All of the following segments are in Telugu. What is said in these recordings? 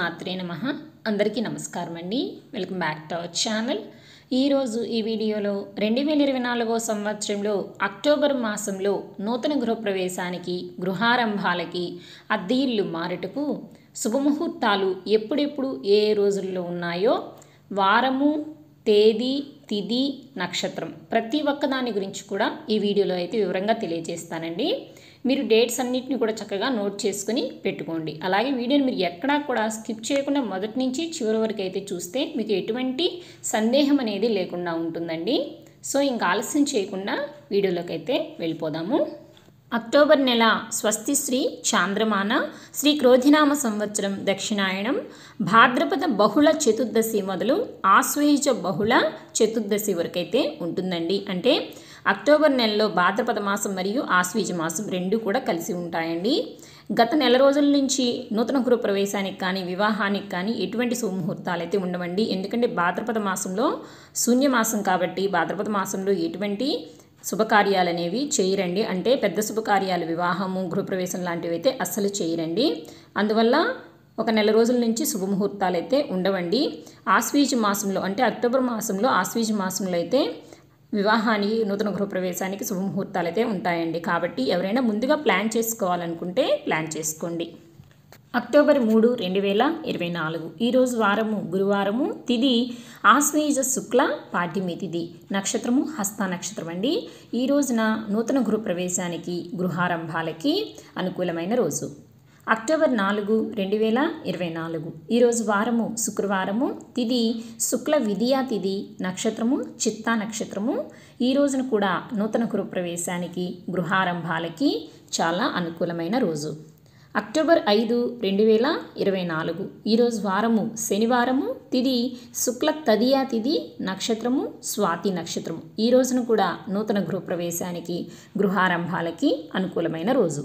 శ్రీమాత్రే నమః. అందరికీ నమస్కారం అండి. Welcome back to our channel. ఈరోజు ఈ వీడియోలో 2024 సంవత్సరంలో అక్టోబర్ మాసంలో నూతన గృహప్రవేశానికి, గృహారంభాలకి, అద్దె ఇల్లు మారుటకు శుభముహూర్తాలు ఎప్పుడెప్పుడు ఏ రోజుల్లో ఉన్నాయో వారము, తేదీ, తిథి, నక్షత్రం ప్రతి ఒక్కదాని గురించి కూడా ఈ వీడియోలో అయితే వివరంగా తెలియజేస్తానండి. మీరు డేట్స్ అన్నిటిని కూడా చక్కగా నోట్ చేసుకుని పెట్టుకోండి. అలాగే వీడియోని మీరు ఎక్కడా కూడా స్కిప్ చేయకుండా మొదటి నుంచి చివరి వరకు అయితే చూస్తే మీకు ఎటువంటి సందేహం అనేది లేకుండా ఉంటుందండి. సో ఇంకా ఆలస్యం చేయకుండా వీడియోలోకి అయితే వెళ్ళిపోదాము. అక్టోబర్ నెల స్వస్తి శ్రీ చాంద్రమాన శ్రీ క్రోధినామ సంవత్సరం దక్షిణాయనం భాద్రపద బహుళ చతుర్దశి మొదలు ఆశ్వయుజ బహుళ చతుర్దశి వరకైతే ఉంటుందండి. అంటే అక్టోబర్ నెలలో భాద్రపద మాసం మరియు ఆశ్వయుజ మాసం రెండు కూడా కలిసి ఉంటాయండి. గత నెల రోజుల నుంచి నూతన గృహప్రవేశానికి కానీ వివాహానికి కానీ ఎటువంటి శుభముహూర్తాలు అయితే ఉండవండి. ఎందుకంటే భాద్రపద మాసంలో శూన్యమాసం కాబట్టి భాద్రపద మాసంలో ఎటువంటి శుభకార్యాలు అనేవి చేయరండి. అంటే పెద్ద శుభకార్యాలు వివాహము, గృహప్రవేశం లాంటివి అయితే అస్సలు చేయరండి. అందువల్ల ఒక నెల రోజుల నుంచి శుభముహూర్తాలు అయితే ఉండవండి. ఆశ్వయుజ మాసంలో అంటే అక్టోబర్ మాసంలో ఆశ్వయుజ మాసంలో అయితే వివాహానికి, నూతన గృహప్రవేశానికి శుభముహూర్తాలు అయితే ఉంటాయండి. కాబట్టి ఎవరైనా ముందుగా ప్లాన్ చేసుకోవాలనుకుంటే ప్లాన్ చేసుకోండి. అక్టోబర్ 3, 2024 ఈరోజు వారము గురువారము, తిథి ఆశ్వయుజ శుక్ల పాడ్యమి తిథి, నక్షత్రము హస్త నక్షత్రం అండి. ఈ రోజున నూతన గృహప్రవేశానికి, గృహారంభాలకి అనుకూలమైన రోజు. అక్టోబర్ 4, 2024 ఈరోజు వారము శుక్రవారము, తిథి శుక్ల విధియా తిథి, నక్షత్రము చిత్తా నక్షత్రము. ఈ రోజున కూడా నూతన గృహప్రవేశానికి, గృహారంభాలకి చాలా అనుకూలమైన రోజు. అక్టోబర్ 5, 2024 ఈరోజు వారము శనివారము, తిథి శుక్ల తదియా తిథి, నక్షత్రము స్వాతి నక్షత్రము. ఈ రోజున కూడా నూతన గృహప్రవేశానికి, గృహారంభాలకి అనుకూలమైన రోజు.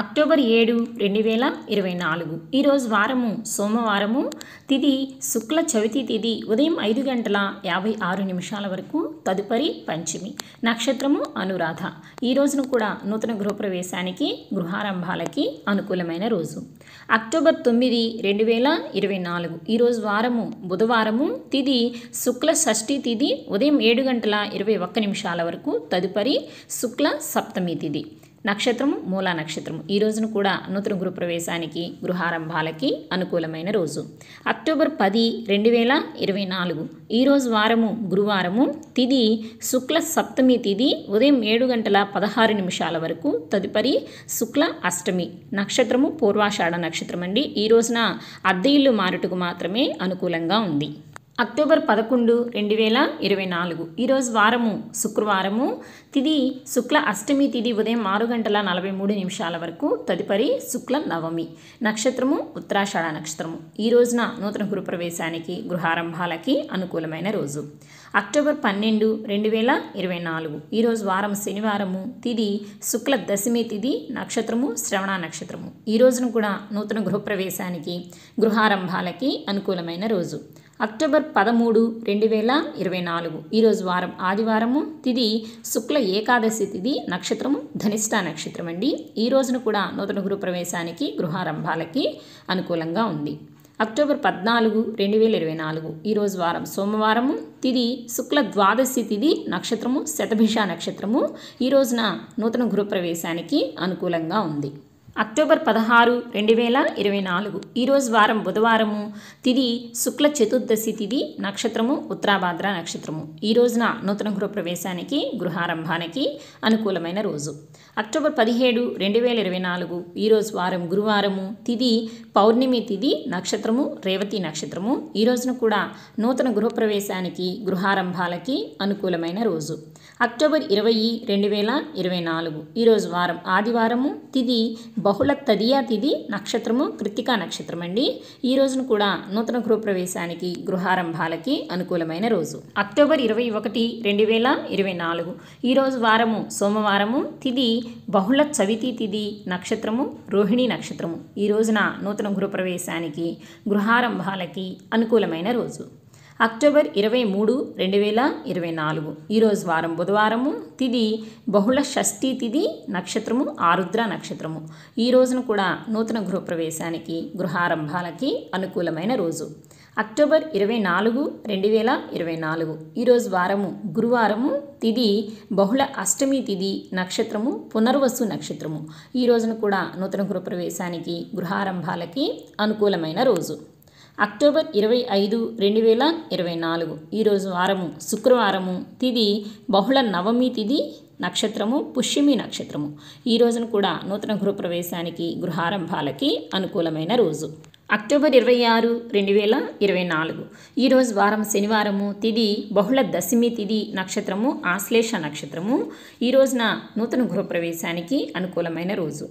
అక్టోబర్ 7, 2024 ఈరోజు వారము సోమవారము, తిథి శుక్ల చవితి తిథి ఉదయం 5:56 వరకు, తదుపరి పంచమి, నక్షత్రము అనురాధ. ఈ రోజున కూడా నూతన గృహప్రవేశానికి, గృహారంభాలకి అనుకూలమైన రోజు. అక్టోబర్ 9, 2024 ఈరోజు వారము బుధవారము, తిథి శుక్ల షష్ఠి తిథి ఉదయం 7:21 వరకు, తదుపరి శుక్ల సప్తమి తిథి, నక్షత్రము మూలా నక్షత్రము. ఈ రోజున కూడా నూతన గృహప్రవేశానికి, గృహారంభాలకి అనుకూలమైన రోజు. అక్టోబర్ 10, 2024 ఈరోజు వారము గురువారము, తిథి శుక్ల సప్తమి తిథి ఉదయం 7:16 వరకు, తదుపరి శుక్ల అష్టమి, నక్షత్రము పూర్వాషాఢ నక్షత్రం అండి. ఈ రోజున అద్దె ఇల్లు మారుటకు మాత్రమే అనుకూలంగా ఉంది. అక్టోబర్ 11, 2024 ఈరోజు వారము శుక్రవారము, తిథి శుక్ల అష్టమి తిథి ఉదయం 6:43 వరకు, తదుపరి శుక్ల నవమి, నక్షత్రము ఉత్తరాషాఢ నక్షత్రము. ఈ రోజున నూతన గృహప్రవేశానికి, గృహారంభాలకి అనుకూలమైన రోజు. అక్టోబర్ 12, 2024 ఈరోజు వారం శనివారము, తిథి శుక్ల దశమి తిథి, నక్షత్రము శ్రవణ నక్షత్రము. ఈ రోజున కూడా నూతన గృహప్రవేశానికి, గృహారంభాలకి అనుకూలమైన రోజు. అక్టోబర్ 13, 2024 ఈరోజు వారం ఆదివారము, తిథి శుక్ల ఏకాదశి తిథి, నక్షత్రము ధనిష్ట నక్షత్రం అండి. ఈ రోజున కూడా నూతన గృహప్రవేశానికి, గృహారంభాలకి అనుకూలంగా ఉంది. అక్టోబర్ 14, 2024 ఈరోజు వారం సోమవారము, తిథి శుక్ల ద్వాదశి తిథి, నక్షత్రము శతభిష నక్షత్రము. ఈ రోజున నూతన గృహప్రవేశానికి అనుకూలంగా ఉంది. అక్టోబర్ 16, 2024 ఈరోజు వారం బుధవారము, తిథి శుక్ల చతుర్దశి తిథి, నక్షత్రము ఉత్తరాభాద్ర నక్షత్రము. ఈ రోజున నూతన గృహప్రవేశానికి, గృహారంభానికి అనుకూలమైన రోజు. అక్టోబర్ 17, 2024 ఈరోజు వారం గురువారము, తిథి పౌర్ణమి తిథి, నక్షత్రము రేవతి నక్షత్రము. ఈ రోజున కూడా నూతన గృహప్రవేశానికి, గృహారంభాలకి అనుకూలమైన రోజు. అక్టోబర్ 20, 2024 ఈరోజు వారం ఆదివారము, తిథి బహుళ తదియా తిథి, నక్షత్రము కృత్తికా నక్షత్రం అండి. ఈ రోజున కూడా నూతన గృహప్రవేశానికి, గృహారంభాలకి అనుకూలమైన రోజు. అక్టోబర్ 21, 2024 ఈరోజు వారము సోమవారము, తిథి బహుళ చవితి తిథి, నక్షత్రము రోహిణి నక్షత్రము. ఈ రోజున నూతన గృహప్రవేశానికి, గృహారంభాలకి అనుకూలమైన రోజు. అక్టోబర్ 23, 2024 ఈరోజు వారం బుధవారము, తిథి బహుళ షష్ఠీ తిథి, నక్షత్రము ఆరుద్ర నక్షత్రము. ఈ రోజున కూడా నూతన గృహప్రవేశానికి గృహారంభాలకి అనుకూలమైన రోజు. అక్టోబర్ 24, 2024 ఈరోజు వారము గురువారము, తిథి బహుళ అష్టమి తిథి, నక్షత్రము పునర్వసు నక్షత్రము. ఈ రోజున కూడా నూతన గృహప్రవేశానికి గృహారంభాలకి అనుకూలమైన రోజు. అక్టోబర్ 25, 2024 ఈరోజు వారము శుక్రవారము, తిథి బహుళ నవమి తిథి, నక్షత్రము పుష్యమి నక్షత్రము. ఈ రోజున కూడా నూతన గృహప్రవేశానికి గృహారంభాలకి అనుకూలమైన రోజు. అక్టోబర్ 26, 2024 ఈరోజు వారం శనివారము, తిథి బహుళ దశమి తిథి, నక్షత్రము ఆశ్లేష నక్షత్రము. ఈ రోజున నూతన గృహప్రవేశానికి అనుకూలమైన రోజు.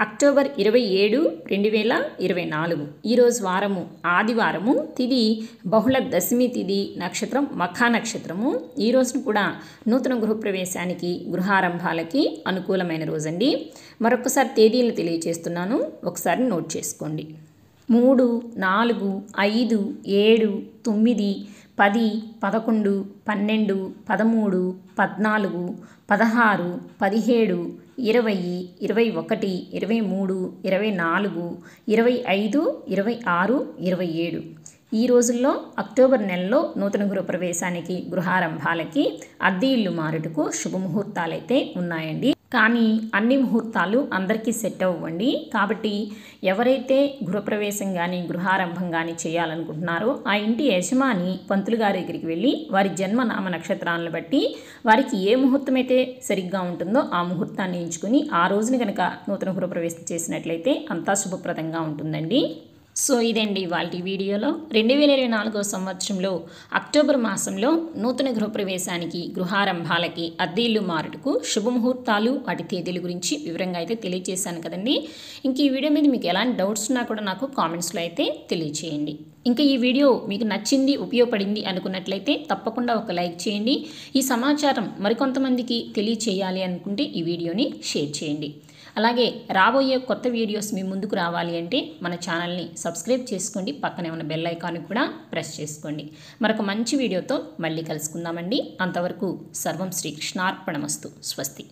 అక్టోబర్ 27, 2024 ఈరోజు వారము ఆదివారము, తిథి బహుళ దశమి తిథి, నక్షత్రం మఖా నక్షత్రము. ఈ రోజున కూడా నూతన గృహప్రవేశానికి గృహారంభాలకి అనుకూలమైన రోజండి. మరొకసారి తేదీలను తెలియజేస్తున్నాను, ఒకసారి నోట్ చేసుకోండి. 3, 4, 5, 7, 9, 10, 11, 12, 13, 14, 16, 17, 20, 21, 23, 24, 25, 26, 27 ఈ రోజుల్లో అక్టోబర్ నెలలో నూతన గృహప్రవేశానికి గృహారంభాలకి అద్దె ఇల్లు మారుటకు శుభముహూర్తాలైతే ఉన్నాయండి. కానీ అన్ని ముహూర్తాలు అందరికీ సెట్ అవ్వండి. కాబట్టి ఎవరైతే గృహప్రవేశం కానీ గృహారంభం కానీ చేయాలనుకుంటున్నారో ఆ ఇంటి యజమాని పంతులు గారి దగ్గరికి వెళ్ళి వారి జన్మనామ నక్షత్రాలను బట్టి వారికి ఏ ముహూర్తం అయితే సరిగ్గా ఉంటుందో ఆ ముహూర్తాన్ని ఎంచుకుని ఆ రోజున కనుక నూతన గృహప్రవేశం చేసినట్లయితే అంతా శుభప్రదంగా ఉంటుందండి. సో ఇదండి ఇవాల్టి వీడియోలో 2024 సంవత్సరంలో అక్టోబర్ మాసంలో నూతన గృహప్రవేశానికి గృహారంభాలకి అద్దె ఇల్లు మారుటకు శుభముహూర్తాలు వాటి తేదీల గురించి వివరంగా అయితే తెలియజేశాను కదండి. ఇంక ఈ వీడియో మీద మీకు ఎలాంటి డౌట్స్ ఉన్నా కూడా నాకు కామెంట్స్లో అయితే తెలియచేయండి. ఇంకా ఈ వీడియో మీకు నచ్చింది, ఉపయోగపడింది అనుకున్నట్లయితే తప్పకుండా ఒక లైక్ చేయండి. ఈ సమాచారం మరికొంతమందికి తెలియచేయాలి అనుకుంటే ఈ వీడియోని షేర్ చేయండి. అలాగే రాబోయే కొత్త వీడియోస్ మీ ముందుకు రావాలి అంటే మన ఛానల్ని సబ్స్క్రైబ్ చేసుకోండి, పక్కనే ఉన్న బెల్ ఐకాన్ కూడా ప్రెస్ చేసుకోండి. మరొక మంచి వీడియోతో మళ్ళీ కలుసుకుందామండి. అంతవరకు సర్వం శ్రీకృష్ణార్పణమస్తు. స్వస్తి.